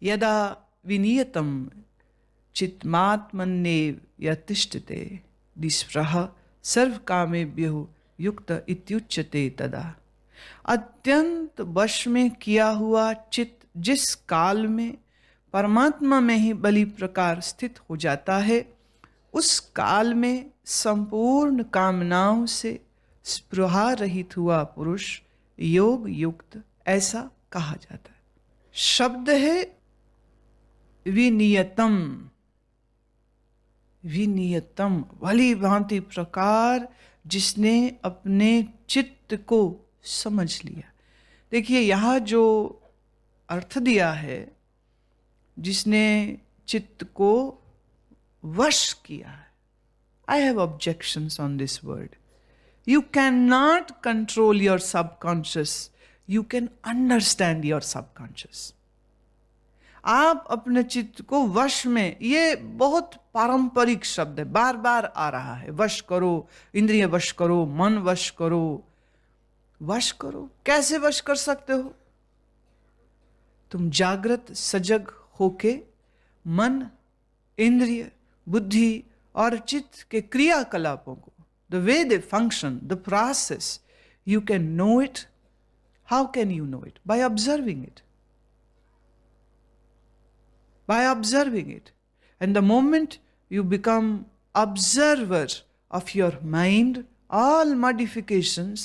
यदा विनियतं चित्मात्मन्येव यतिष्ठते निःस्पृहः सर्वकामेभ्यो युक्त इत्युच्यते तदा। अत्यंत वश में किया हुआ चित्त जिस काल में परमात्मा में ही बलि प्रकार स्थित हो जाता है, उस काल में संपूर्ण कामनाओं से स्पृहा रहित हुआ पुरुष योग युक्त ऐसा कहा जाता है। शब्द है विनियतम। विनियतम भली भांति प्रकार जिसने अपने चित्त को समझ लिया। देखिए यहाँ जो अर्थ दिया है, जिसने चित्त को वश किया है। I have objections on this word. You can not control your subconscious, you can understand your subconscious. आप अपने चित्त को वश में, ये बहुत पारंपरिक शब्द है, बार बार आ रहा है। वश करो, इंद्रिय वश करो, मन वश करो। वश करो, कैसे वश कर सकते हो? तुम जागृत सजग होके मन, इंद्रिय, बुद्धि और चित्त के क्रियाकलापों को, the way they function, the process, you can know it. How can you know it? By observing it. By observing it. And the moment you become observer of your mind, all modifications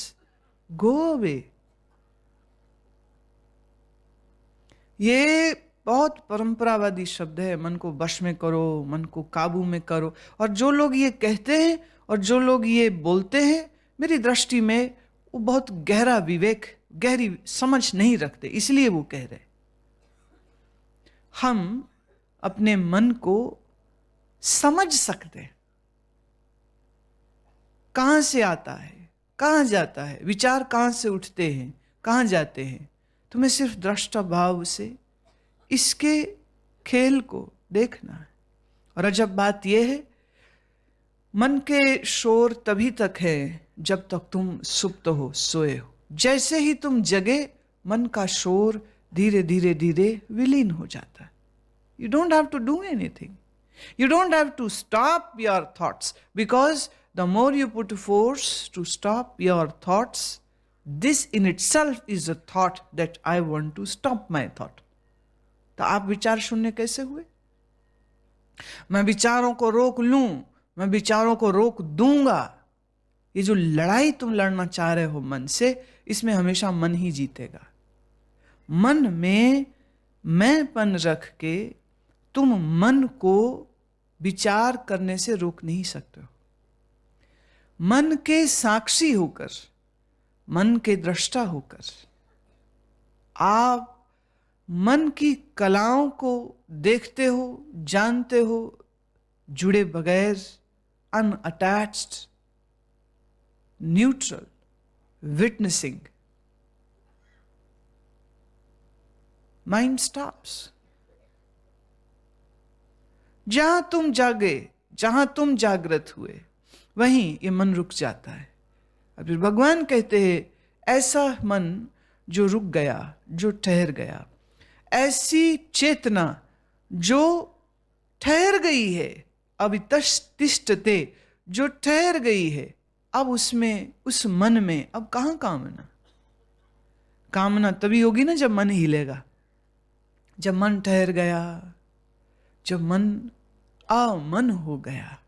go away. ये बहुत परंपरावादी शब्द है, मन को वश में करो, मन को काबू में करो। और जो लोग ये कहते हैं और जो लोग ये बोलते हैं, मेरी दृष्टि में वो बहुत गहरा विवेक, गहरी समझ नहीं रखते, इसलिए वो कह रहे। हम अपने मन को समझ सकते हैं, कहां से आता है, कहां जाता है, विचार कहां से उठते हैं, कहां जाते हैं। तुम्हें सिर्फ दृष्टा भाव से इसके खेल को देखना है। और अजब बात यह है, मन के शोर तभी तक है जब तक तुम सुप्त हो, सोए हो। जैसे ही तुम जगे, मन का शोर धीरे धीरे धीरे विलीन हो जाता है। You don't have to do anything. You don't have to stop your thoughts, because the more you put force to stop your thoughts, this in itself is a thought that I want to stop my thought. तो आप विचार शून्य कैसे हुए? मैं विचारों को रोक लूं, मैं विचारों को रोक दूंगा। ये जो लड़ाई तुम लड़ना चाह रहे हो मन से, इसमें हमेशा मन ही जीतेगा। मन में मैंपन रख के तुम मन को विचार करने से रोक नहीं सकते हो। मन के साक्षी होकर, मन के दृष्टा होकर आप मन की कलाओं को देखते हो, जानते हो, जुड़े बगैर, unattached, neutral, witnessing. Mind stops. जहां तुम जागे, जहां तुम जागृत हुए, वहीं ये मन रुक जाता है। अब फिर भगवान कहते हैं, ऐसा मन जो रुक गया, जो ठहर गया, ऐसी चेतना जो ठहर गई है, अवितिष्ठते, जो ठहर गई है, अब उसमें, उस मन में अब कहां कामना? कामना तभी होगी ना जब मन हिलेगा, जब मन ठहर गया, जब मन अमन हो गया।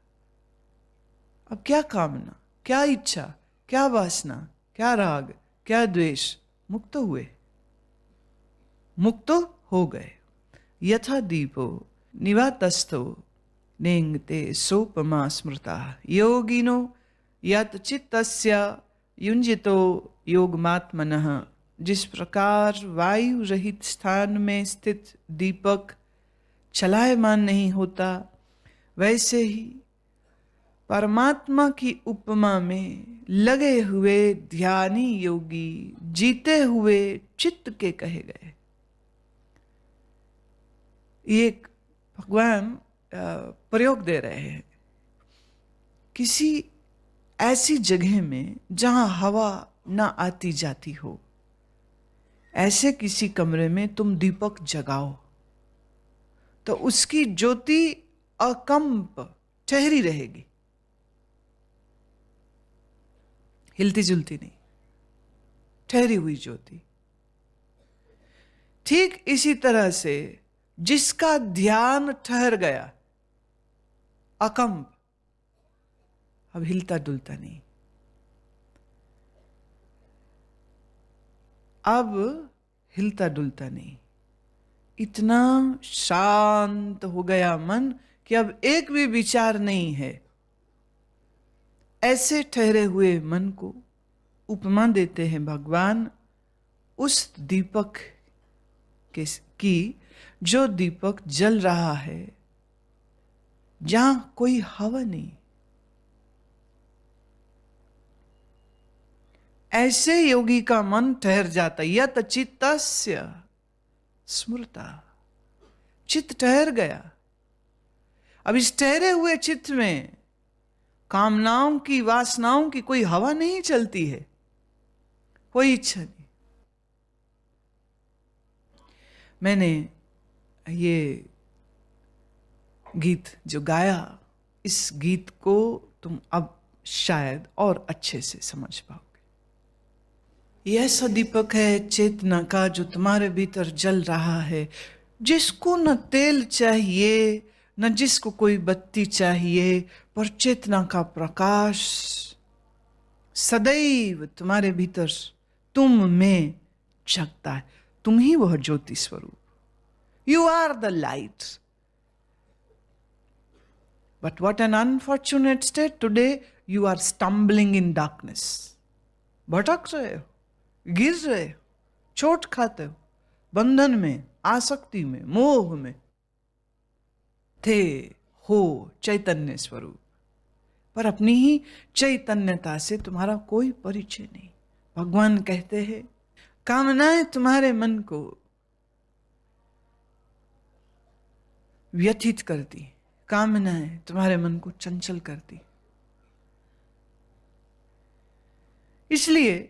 अब क्या कामना, क्या इच्छा, क्या वासना, क्या राग, क्या द्वेष? मुक्त हुए, मुक्त हो गए। यथा दीपो निवातस्थो नेंगते सोपमा स्मृता योगिनो यत चित्तस्य युंजितो योगमात्मनः। जिस प्रकार वायु रहित स्थान में स्थित दीपक चलायमान नहीं होता, वैसे ही परमात्मा की उपमा में लगे हुए ध्यानी योगी जीते हुए चित्त के कहे गए। एक भगवान प्रयोग दे रहे हैं, किसी ऐसी जगह में जहां हवा ना आती जाती हो, ऐसे किसी कमरे में तुम दीपक जगाओ। तो उसकी ज्योति अकंप ठहरी रहेगी, हिलती जुलती नहीं, ठहरी हुई ज्योति। ठीक इसी तरह से जिसका ध्यान ठहर गया, अकंप, अब हिलता डुलता नहीं, अब हिलता डुलता नहीं, इतना शांत हो गया मन कि अब एक भी विचार नहीं है। ऐसे ठहरे हुए मन को उपमा देते हैं भगवान उस दीपक की जो दीपक जल रहा है जहां कोई हवा नहीं। ऐसे योगी का मन ठहर जाता, यत चित्तस्य स्मृता, चित्त ठहर गया। अब इस ठहरे हुए चित्त में कामनाओं की, वासनाओं की कोई हवा नहीं चलती है, कोई इच्छा नहीं। मैंने ये गीत जो गाया, इस गीत को तुम अब शायद और अच्छे से समझ पाओगे। यह ऐसा दीपक है चेतना का जो तुम्हारे भीतर जल रहा है, जिसको न तेल चाहिए न जिसको कोई बत्ती चाहिए, पर चेतना का प्रकाश सदैव तुम्हारे भीतर, तुम में जगता है। तुम ही वह ज्योति स्वरूप, you are the light. But what an unfortunate state today, you are stumbling in darkness. भटक रहे हो, गिर रहे हो, चोट खाते हो, बंधन में, आसक्ति में, मोह में। थे हो चैतन्य स्वरूप, पर अपनी ही चैतन्यता से तुम्हारा कोई परिचय नहीं। भगवान कहते हैं कामनाएं तुम्हारे मन को व्यथित करती, कामनाएं तुम्हारे मन को चंचल करती। इसलिए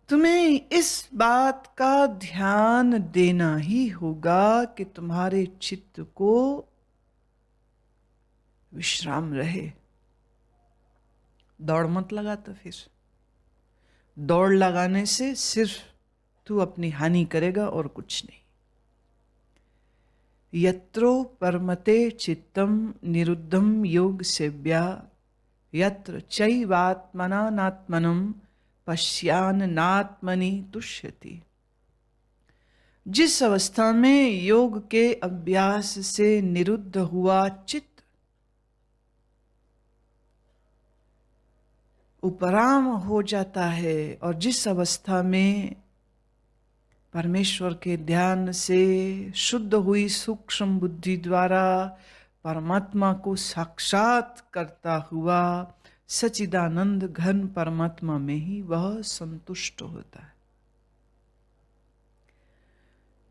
तुम्हें इस बात का ध्यान देना ही होगा कि तुम्हारे चित्त को विश्राम रहे। दौड़ मत लगा, तो फिर दौड़ लगाने से सिर्फ तू अपनी हानि करेगा और कुछ नहीं। यत्रो परमते चित्तम निरुद्धम योग सेव्या, यत्र चैवात्मना नात्मनम पश्यान नात्मनि तुष्यति। जिस अवस्था में योग के अभ्यास से निरुद्ध हुआ चित्त उपराम हो जाता है, और जिस अवस्था में परमेश्वर के ध्यान से शुद्ध हुई सूक्ष्म बुद्धि द्वारा परमात्मा को साक्षात करता हुआ सच्चिदानंद घन परमात्मा में ही वह संतुष्ट होता है।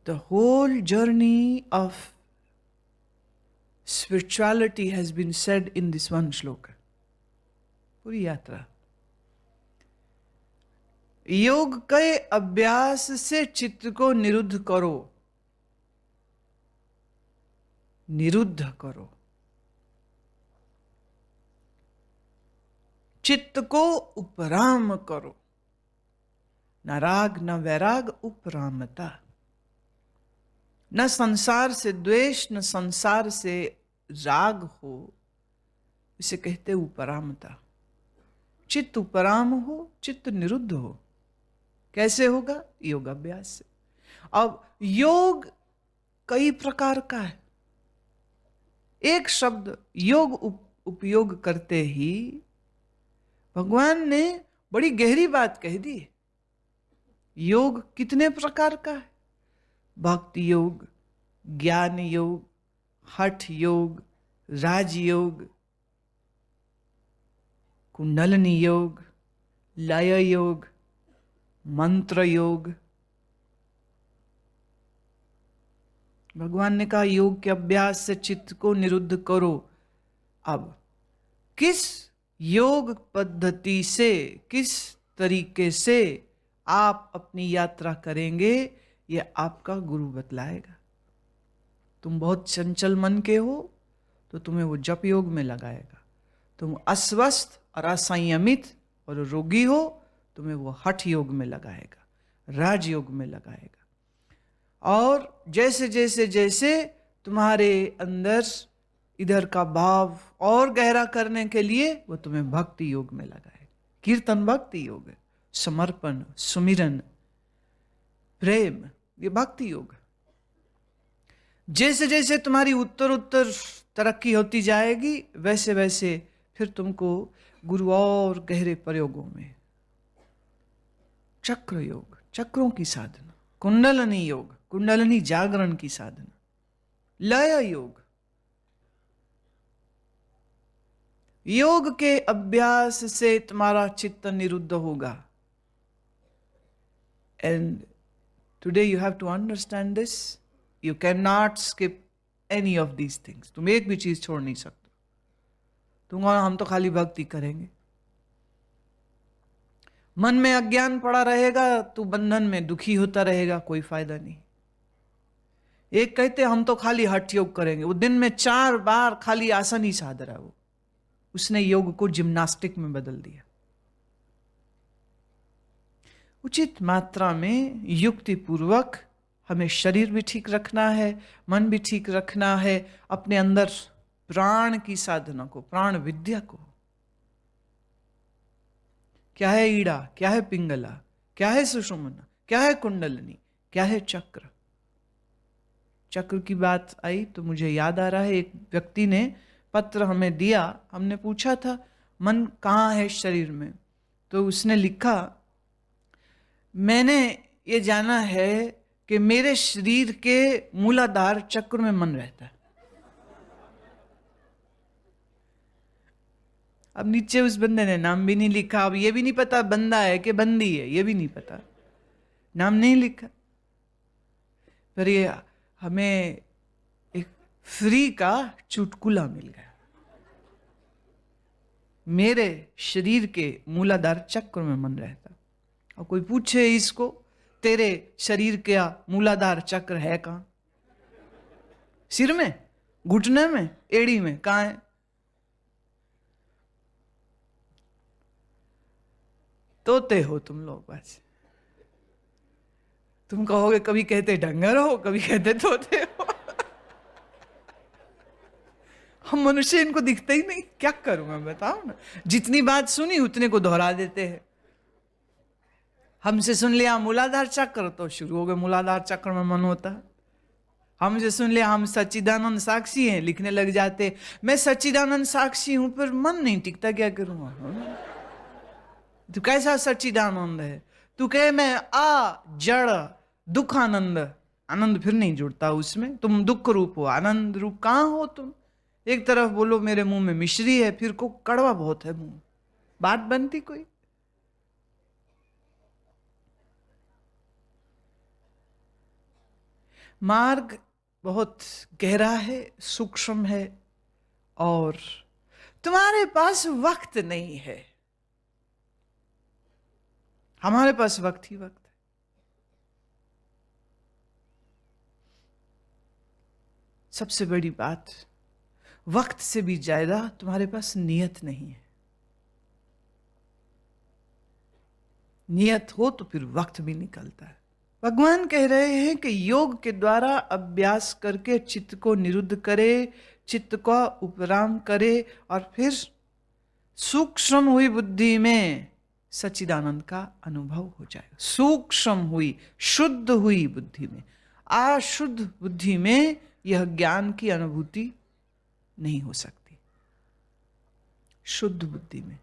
The whole journey of spirituality has been said in this one shloka. पूरी यात्रा योग के अभ्यास से चित्त को निरुद्ध करो, निरुद्ध करो, चित्त को उपराम करो। न राग न वैराग, उपरामता। न संसार से द्वेष न संसार से राग हो, इसे कहते उपरामता। चित्त उपराम हो, चित्त निरुद्ध हो। कैसे होगा? योगाभ्यास से। अब योग कई प्रकार का है। एक शब्द योग उपयोग करते ही भगवान ने बड़ी गहरी बात कह दी। योग कितने प्रकार का है? भक्ति योग, ज्ञान योग, हठ योग, राजयोग, कुंडलिनी योग, लय योग, मंत्र योग। भगवान ने कहा योग के अभ्यास से चित्त को निरुद्ध करो। अब किस योग पद्धति से, किस तरीके से आप अपनी यात्रा करेंगे, यह आपका गुरु बतलाएगा। तुम बहुत चंचल मन के हो तो तुम्हें वो जप योग में लगाएगा। तुम अस्वस्थ और असंयमित और रोगी हो, तुम्हें वो हठ योग में लगाएगा, राजयोग में लगाएगा। और जैसे जैसे जैसे तुम्हारे अंदर इधर का भाव और गहरा करने के लिए वो तुम्हें भक्ति योग में लगाएगा। कीर्तन भक्ति योग है, समर्पण, सुमिरन, प्रेम, ये भक्ति योग। जैसे जैसे तुम्हारी उत्तर उत्तर तरक्की होती जाएगी वैसे वैसे फिर तुमको गुरु और गहरे प्रयोगों में, चक्र योग, चक्रों की साधना, कुंडलनी योग, कुंडलनी जागरण की साधना, लय योग, योग के अभ्यास से तुम्हारा चित्त निरुद्ध होगा। And today you have to understand this, you can not skip any of these things. तुम एक भी चीज छोड़ नहीं सकते। तुम हम तो खाली भक्ति करेंगे, मन में अज्ञान पड़ा रहेगा तो बंधन में दुखी होता रहेगा, कोई फायदा नहीं। एक कहते हम तो खाली हठ योग करेंगे, वो दिन में 4 बार खाली आसन ही साध रहा, वो उसने योग को जिम्नास्टिक में बदल दिया। उचित मात्रा में युक्ति पूर्वक हमें शरीर भी ठीक रखना है, मन भी ठीक रखना है, अपने अंदर प्राण की साधना को, प्राण विद्या को। क्या है ईड़ा, क्या है पिंगला, क्या है सुषुम्ना, क्या है कुंडलनी, क्या है चक्र। चक्र की बात आई तो मुझे याद आ रहा है, एक व्यक्ति ने पत्र हमें दिया, हमने पूछा था मन कहाँ है शरीर में, तो उसने लिखा मैंने ये जाना है कि मेरे शरीर के मूलाधार चक्र में मन रहता है। अब नीचे उस बंदे ने नाम भी नहीं लिखा, अब ये भी नहीं पता बंदा है कि बंदी है, ये भी नहीं पता, नाम नहीं लिखा। पर ये हमें एक फ्री का चुटकुला मिल गया, मेरे शरीर के मूलाधार चक्र में मन रहता। और कोई पूछे इसको तेरे शरीर का मूलाधार चक्र है कहां? सिर में, घुटने में, एड़ी में, कहां है? तोते हो तुम लोग, बस तुम कहोगे कभी कहते डंगर हो, कभी कहते तोते हो। हम मनुष्य इनको दिखते ही नहीं, क्या करूं मैं बताओ ना। जितनी बात सुनी उतने को दोहरा देते हैं। हमसे सुन लिया मूलाधार चक्र तो शुरू हो गए मूलाधार चक्र में मन होता है। हमसे सुन लिया हम सच्चिदानंद साक्षी हैं, लिखने लग जाते मैं सच्चिदानंद साक्षी हूं, पर मन नहीं टिकता, क्या करूंगा। तू कैसा सच्चिदानंद है? तू कहे मैं जड़ दुख आनंद, आनंद फिर नहीं जुड़ता उसमें। तुम दुख रूप हो, आनंद रूप कहां हो तुम? एक तरफ बोलो मेरे मुंह में मिश्री है, फिर को कड़वा बहुत है मुंह, बात बनती कोई? मार्ग बहुत गहरा है, सूक्ष्म है, और तुम्हारे पास वक्त नहीं है। हमारे पास वक्त ही वक्त है। सबसे बड़ी बात, वक्त से भी ज्यादा तुम्हारे पास नियत नहीं है। नियत हो तो फिर वक्त भी निकलता है। भगवान कह रहे हैं कि योग के द्वारा अभ्यास करके चित्त को निरुद्ध करे, चित्त का उपराम करे, और फिर सूक्ष्म हुई बुद्धि में सच्चिदानंद का अनुभव हो जाए। सूक्ष्म हुई, शुद्ध हुई बुद्धि में, अशुद्ध बुद्धि में यह ज्ञान की अनुभूति नहीं हो सकती। शुद्ध बुद्धि में